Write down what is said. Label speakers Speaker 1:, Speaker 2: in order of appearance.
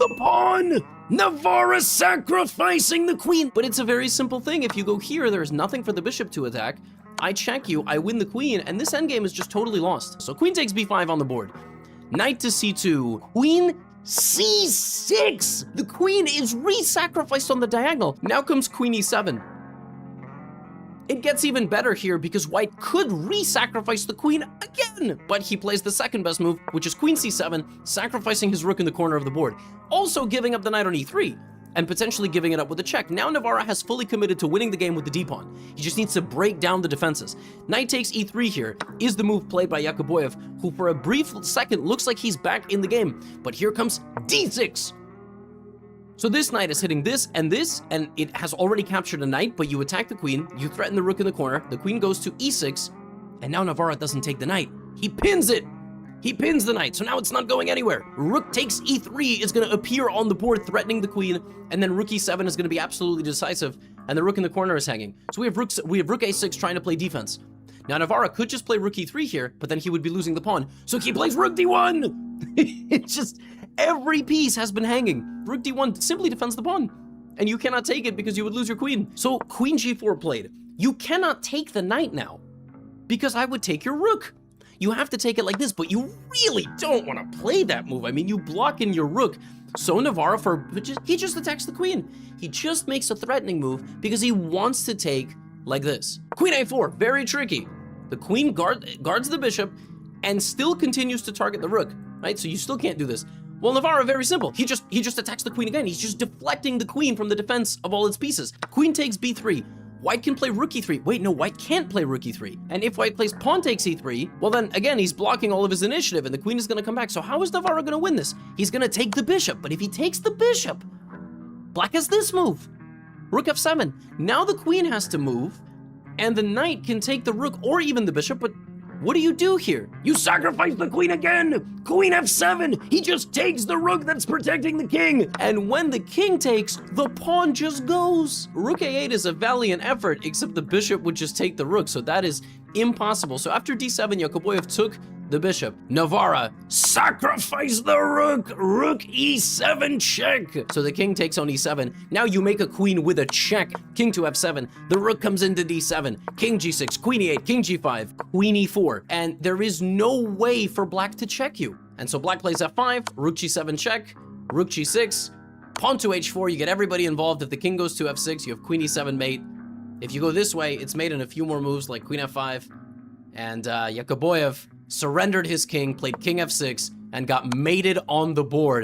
Speaker 1: the pawn! Navarra sacrificing the queen! But it's a very simple thing. If you go here, there's nothing for the bishop to attack. I check you, I win the queen, and this endgame is just totally lost. So queen takes b5 on the board. Knight to c2. Queen c6! The queen is re-sacrificed on the diagonal. Now comes queen e7. It gets even better here because white could re-sacrifice the queen again, but he plays the second best move, which is queen c7, sacrificing his rook in the corner of the board, also giving up the knight on e3, and potentially giving it up with a check. Now Navarra has fully committed to winning the game with the d-pawn. He just needs to break down the defenses. Knight takes e3 here is the move played by Yakoboyev, who for a brief second looks like he's back in the game, but here comes d6. So this knight is hitting this, and it has already captured a knight, but you attack the queen, you threaten the rook in the corner, the queen goes to e6, and now Navarra doesn't take the knight. He pins it! He pins the knight, so now it's not going anywhere. Rook takes e3 is going to appear on the board, threatening the queen, and then rook e7 is going to be absolutely decisive, and the rook in the corner is hanging. So we have rook a6 trying to play defense. Now Navarra could just play rook e3 here, but then he would be losing the pawn. So he plays rook d1! It's just... every piece has been hanging. Rook d1 simply defends the pawn, and you cannot take it because you would lose your queen. So queen g4 played. You cannot take the knight now, because I would take your rook. You have to take it like this, but you really don't want to play that move. I mean, you block in your rook. So Navarra, he just attacks the queen. He just makes a threatening move because he wants to take like this. Queen a4, very tricky. The queen guards the bishop and still continues to target the rook, right? So you still can't do this. Well, Navarra, very simple. He just attacks the queen again. He's just deflecting the queen from the defense of all its pieces. Queen takes b3. White can play rook e3. Wait, no, white can't play rook e3. And if white plays pawn takes e3, well then, again, he's blocking all of his initiative and the queen is gonna come back. So how is Navarra gonna win this? He's gonna take the bishop, but if he takes the bishop, black has this move. Rook f7. Now the queen has to move, and the knight can take the rook or even the bishop, but what do you do here? You sacrifice the queen again! Queen f7! He just takes the rook that's protecting the king! And when the king takes, the pawn just goes! Rook a8 is a valiant effort, except the bishop would just take the rook, so that is impossible. So after d7, Yakoboyev took the bishop. Navarra, sacrifice the rook! Rook e7 check! So the king takes on e7. Now you make a queen with a check. King to f7. The rook comes into d7. King g6, queen e8, king g5, queen e4. And there is no way for black to check you. And so black plays f5, rook g7 check, rook g6, pawn to h4. You get everybody involved. If the king goes to f6, you have queen e7 mate. If you go this way, it's made in a few more moves like queen f5. And Yakoboyev surrendered his king, played king f6, and got mated on the board.